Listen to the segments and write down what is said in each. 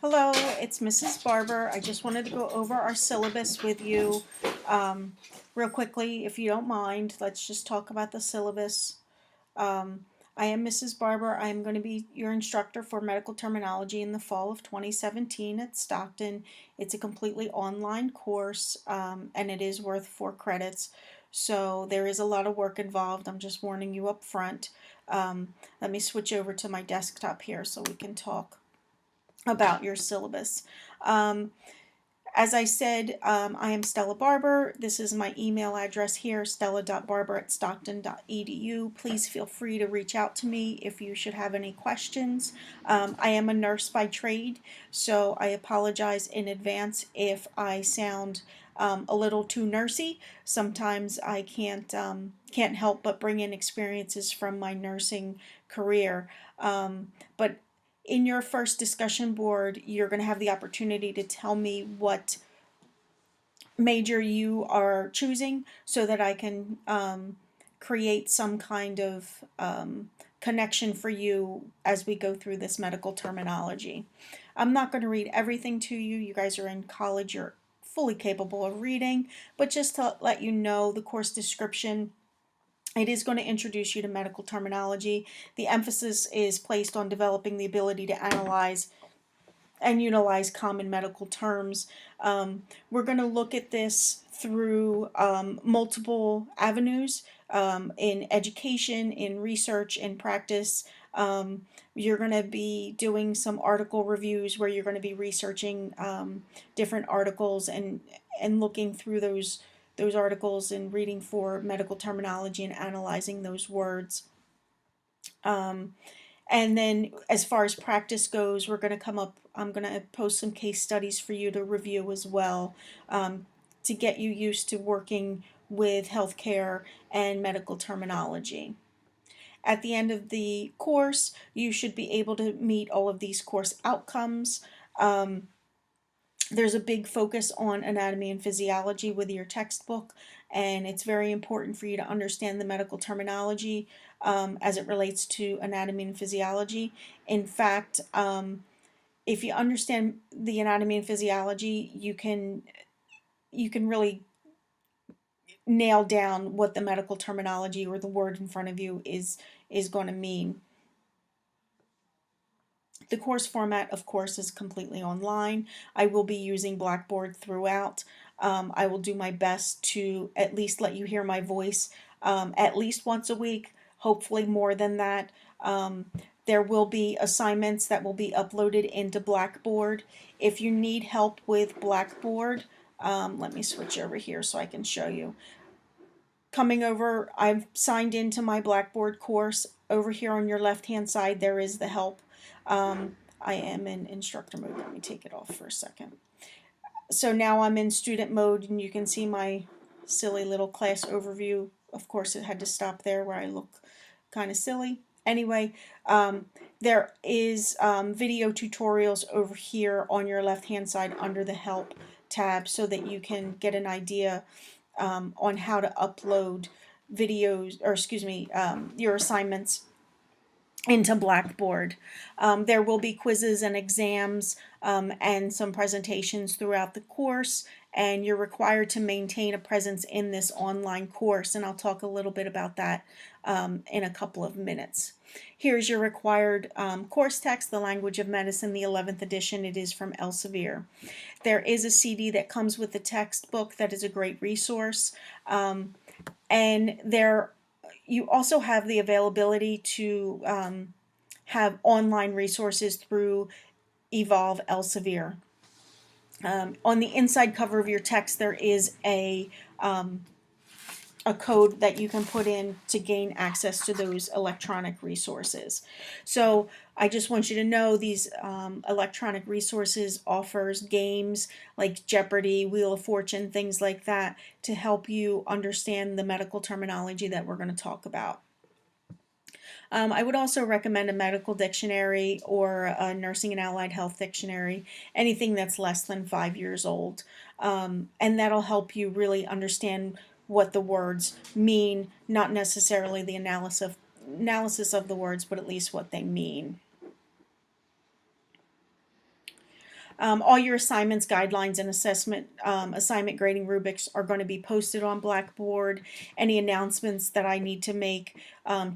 Hello, it's Mrs. Barber. I just wanted to go over our syllabus with you real quickly, if you don't mind. Let's just talk about the syllabus. I am Mrs. Barber. I am going to be your instructor for medical terminology in the fall of 2017 at Stockton. It's a completely online course and it is worth 4 credits. So there is a lot of work involved. I'm just warning you up front. Let me switch over to my desktop here so we can talk about your syllabus. Um, as I said, I am Stella Barber. This is my email address here, stella.barber@stockton.edu. Please feel free to reach out to me if you should have any questions. I am a nurse by trade, so I apologize in advance if I sound a little too nursey. Sometimes I can't help but bring in experiences from my nursing career. But in your first discussion board, you're going to have the opportunity to tell me what major you are choosing so that I can create some kind of connection for you as we go through this medical terminology. I'm not going to read everything to you. You guys are in college, you're fully capable of reading, but just to let you know the course description, it is going to introduce you to medical terminology. The emphasis is placed on developing the ability to analyze and utilize common medical terms. We're going to look at this through multiple avenues in education, in research, in practice. You're going to be doing some article reviews where you're going to be researching different articles and looking through those articles and reading for medical terminology and analyzing those words. And then as far as practice goes, I'm going to post some case studies for you to review as well to get you used to working with healthcare and medical terminology. At the end of the course, you should be able to meet all of these course outcomes. There's a big focus on anatomy and physiology with your textbook, and it's very important for you to understand the medical terminology as it relates to anatomy and physiology. In fact, if you understand the anatomy and physiology, you can really nail down what the medical terminology or the word in front of you is going to mean. The course format, of course, is completely online. I will be using Blackboard throughout. I will do my best to at least let you hear my voice at least once a week, hopefully more than that. There will be assignments that will be uploaded into Blackboard. If you need help with Blackboard, let me switch over here so I can show you. Coming over, I've signed into my Blackboard course. Over here on your left-hand side, there is the help. I am in instructor mode. Let me take it off for a second. So now I'm in student mode, and you can see my silly little class overview. Of course, it had to stop there where I look kind of silly. Anyway, there is video tutorials over here on your left-hand side under the Help tab so that you can get an idea on how to upload videos, or excuse me, your assignments into Blackboard. There will be quizzes and exams and some presentations throughout the course, and you're required to maintain a presence in this online course, and I'll talk a little bit about that in a couple of minutes. Here's your required course text, The Language of Medicine, the 11th edition. It is from Elsevier. There is a CD that comes with the textbook that is a great resource, and you also have the availability to have online resources through Evolve Elsevier. On the inside cover of your text, there is a code that you can put in to gain access to those electronic resources. So I just want you to know these electronic resources offers games like Jeopardy, Wheel of Fortune, things like that to help you understand the medical terminology that we're going to talk about. I would also recommend a medical dictionary or a nursing and allied health dictionary, anything that's less than 5 years old. And that'll help you really understand what the words mean, not necessarily the analysis of the words, but at least what they mean. All your assignments, guidelines, and assignment grading rubrics are going to be posted on Blackboard. Any announcements that I need to make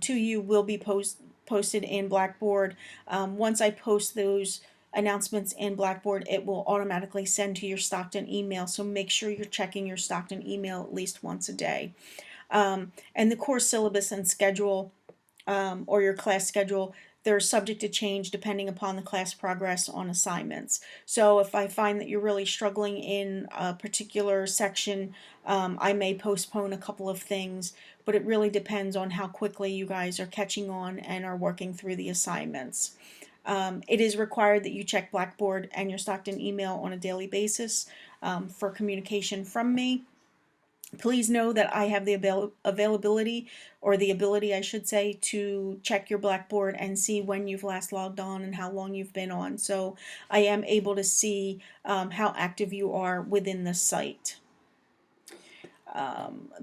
to you will be posted in Blackboard. Once I post those announcements in Blackboard, it will automatically send to your Stockton email. So make sure you're checking your Stockton email at least once a day. And the course syllabus and schedule, or your class schedule, they're subject to change depending upon the class progress on assignments. So if I find that you're really struggling in a particular section, I may postpone a couple of things, but it really depends on how quickly you guys are catching on and are working through the assignments. It is required that you check Blackboard and your Stockton email on a daily basis for communication from me. Please know that I have the availability, or the ability, I should say, to check your Blackboard and see when you've last logged on and how long you've been on. So I am able to see how active you are within the site.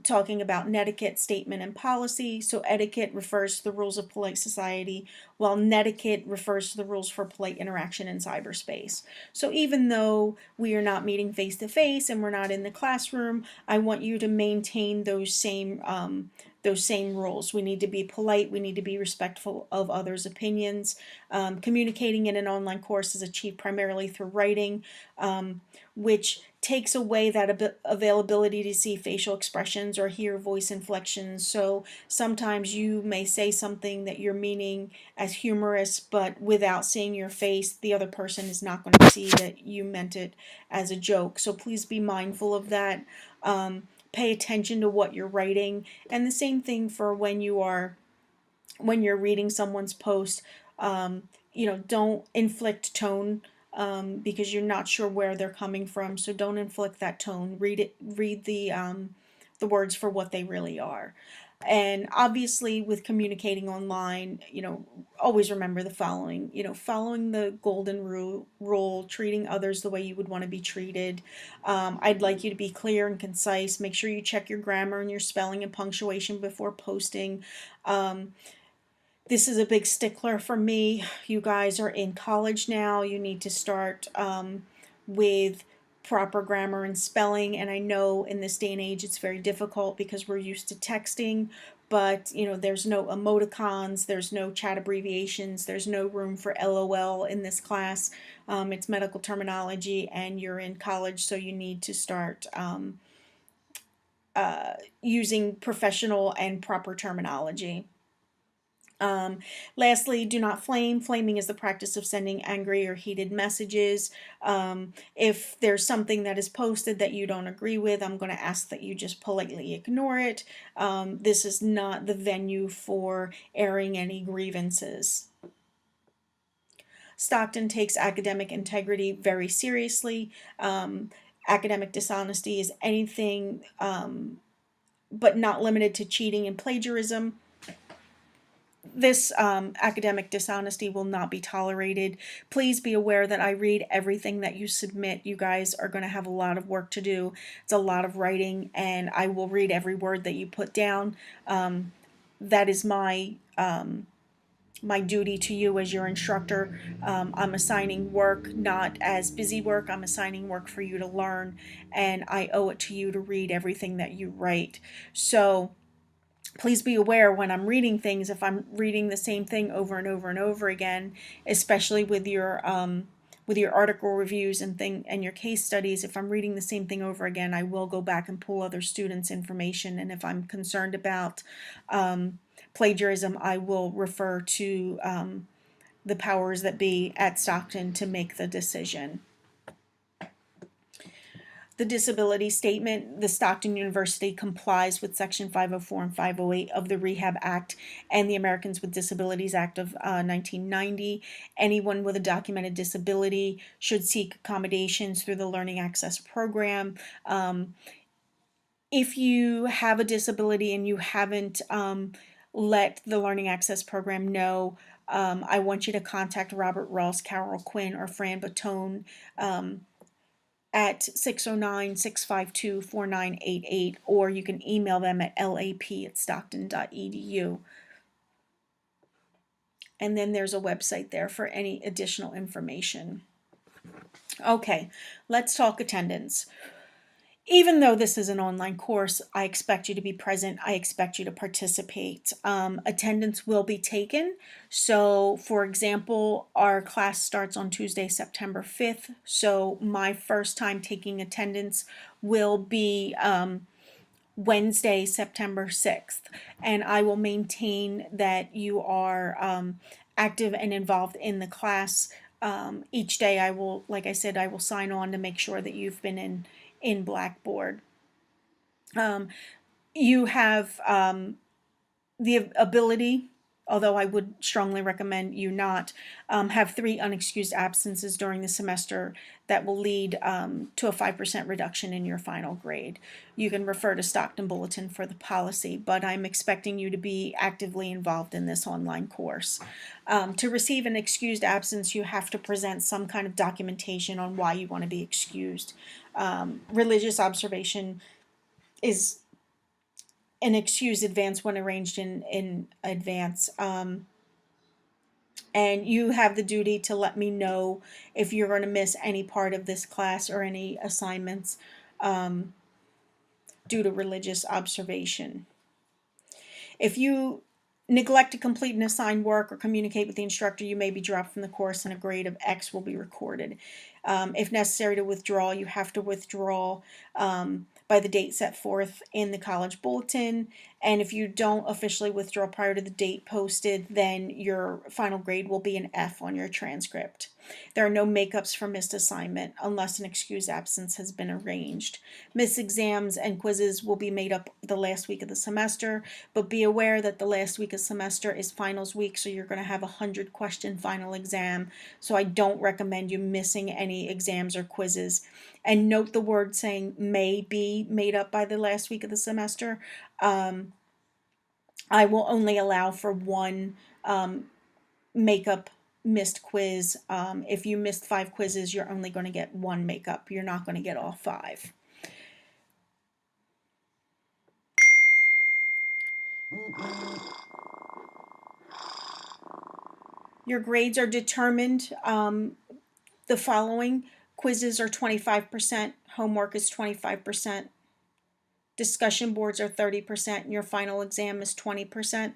Talking about netiquette, statement, and policy. So etiquette refers to the rules of polite society, while netiquette refers to the rules for polite interaction in cyberspace. So even though we are not meeting face to face and we're not in the classroom, I want you to maintain those same rules. We need to be polite. We need to be respectful of others' opinions. Communicating in an online course is achieved primarily through writing, which takes away that availability to see facial expressions or hear voice inflections. So sometimes you may say something that you're meaning as humorous, but without seeing your face, the other person is not going to see that you meant it as a joke. So please be mindful of that. Pay attention to what you're writing. And the same thing for when you're reading someone's post. Don't inflict tone because you're not sure where they're coming from. So don't inflict that tone. Read the words for what they really are. And obviously, with communicating online, always remember the following. Following the golden rule, treating others the way you would want to be treated. I'd like you to be clear and concise. Make sure you check your grammar and your spelling and punctuation before posting. This is a big stickler for me. You guys are in college now. You need to start with proper grammar and spelling. And I know in this day and age it's very difficult because we're used to texting, but there's no emoticons, there's no chat abbreviations, there's no room for LOL in this class. It's medical terminology and you're in college, so you need to start using professional and proper terminology. Lastly, do not flame. Flaming is the practice of sending angry or heated messages. If there's something that is posted that you don't agree with, I'm going to ask that you just politely ignore it. This is not the venue for airing any grievances. Stockton takes academic integrity very seriously. Academic dishonesty is anything but not limited to cheating and plagiarism. This academic dishonesty will not be tolerated. Please be aware that I read everything that you submit. You guys are going to have a lot of work to do. It's a lot of writing, and I will read every word that you put down. That is my duty to you as your instructor. I'm assigning work not as busy work. I'm assigning work for you to learn, and I owe it to you to read everything that you write. So please be aware when I'm reading things, if I'm reading the same thing over and over and over again, especially with your article reviews and your case studies, if I'm reading the same thing over again, I will go back and pull other students' information. And if I'm concerned about plagiarism, I will refer to the powers that be at Stockton to make the decision. The disability statement: the Stockton University complies with Section 504 and 508 of the Rehab Act and the Americans with Disabilities Act of 1990. Anyone with a documented disability should seek accommodations through the Learning Access Program. If you have a disability and you haven't let the Learning Access Program know, I want you to contact Robert Ross, Carol Quinn, or Fran Batone at 609-652-4988, or you can email them at lap@stockton.edu. And then there's a website there for any additional information. Okay, let's talk attendance. Even though this is an online course, I expect you to be present. I expect you to participate. Attendance will be taken. So, for example, our class starts on Tuesday, September 5th. So, my first time taking attendance will be Wednesday, September 6th. And I will maintain that you are active and involved in the class. Each day I will, like I said, I will sign on to make sure that you've been in Blackboard. You have the ability, although I would strongly recommend you not, have 3 unexcused absences during the semester that will lead to a 5% reduction in your final grade. You can refer to Stockton Bulletin for the policy, but I'm expecting you to be actively involved in this online course. To receive an excused absence, you have to present some kind of documentation on why you want to be excused. Religious observation is an excused advance when arranged in advance. And you have the duty to let me know if you're going to miss any part of this class or any assignments due to religious observation. If you neglect to complete an assigned work or communicate with the instructor, you may be dropped from the course and a grade of X will be recorded. If necessary to withdraw, you have to withdraw by the date set forth in the college bulletin. And if you don't officially withdraw prior to the date posted, then your final grade will be an F on your transcript. There are no makeups for missed assignment unless an excused absence has been arranged. Missed exams and quizzes will be made up the last week of the semester, but be aware that the last week of semester is finals week, so you're going to have a 100-question final exam. So I don't recommend you missing any exams or quizzes. And note the word saying may be made up by the last week of the semester. I will only allow for one makeup missed quiz. If you missed 5 quizzes, you're only going to get 1 makeup. You're not going to get all 5. Your grades are determined the following. Quizzes are 25%, homework is 25%, discussion boards are 30%, and your final exam is 20%.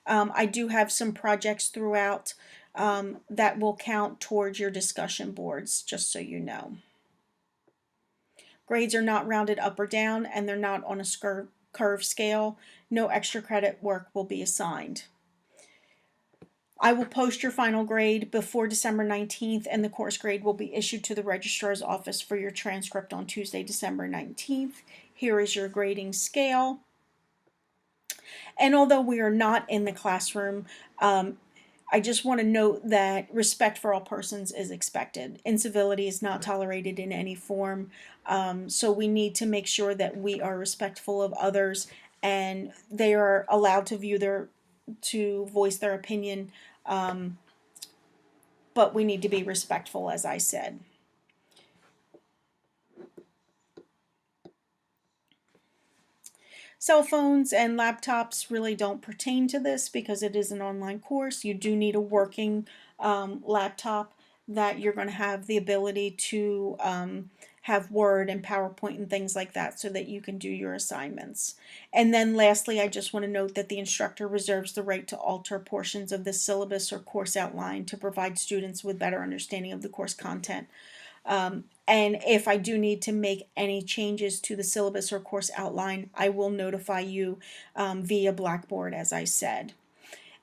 I do have some projects throughout that will count towards your discussion boards, just so you know. Grades are not rounded up or down, and they're not on a curve scale. No extra credit work will be assigned. I will post your final grade before December 19th, and the course grade will be issued to the registrar's office for your transcript on Tuesday, December 19th. Here is your grading scale. And although we are not in the classroom, I just want to note that respect for all persons is expected. Incivility is not tolerated in any form. So we need to make sure that we are respectful of others and they are allowed to voice their opinion. But we need to be respectful, as I said. Cell phones and laptops really don't pertain to this because it is an online course. You do need a working laptop that you're going to have the ability to have Word and PowerPoint and things like that so that you can do your assignments. And then lastly, I just want to note that the instructor reserves the right to alter portions of the syllabus or course outline to provide students with better understanding of the course content. And if I do need to make any changes to the syllabus or course outline, I will notify you via Blackboard, as I said.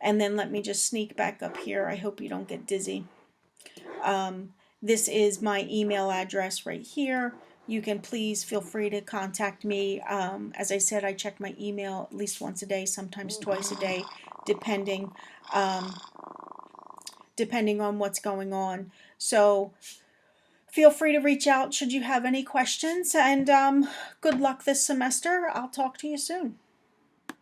And then let me just sneak back up here. I hope you don't get dizzy. This is my email address right here. You can please feel free to contact me. As I said, I check my email at least once a day, sometimes twice a day, depending on what's going on. So feel free to reach out should you have any questions, and good luck this semester. I'll talk to you soon.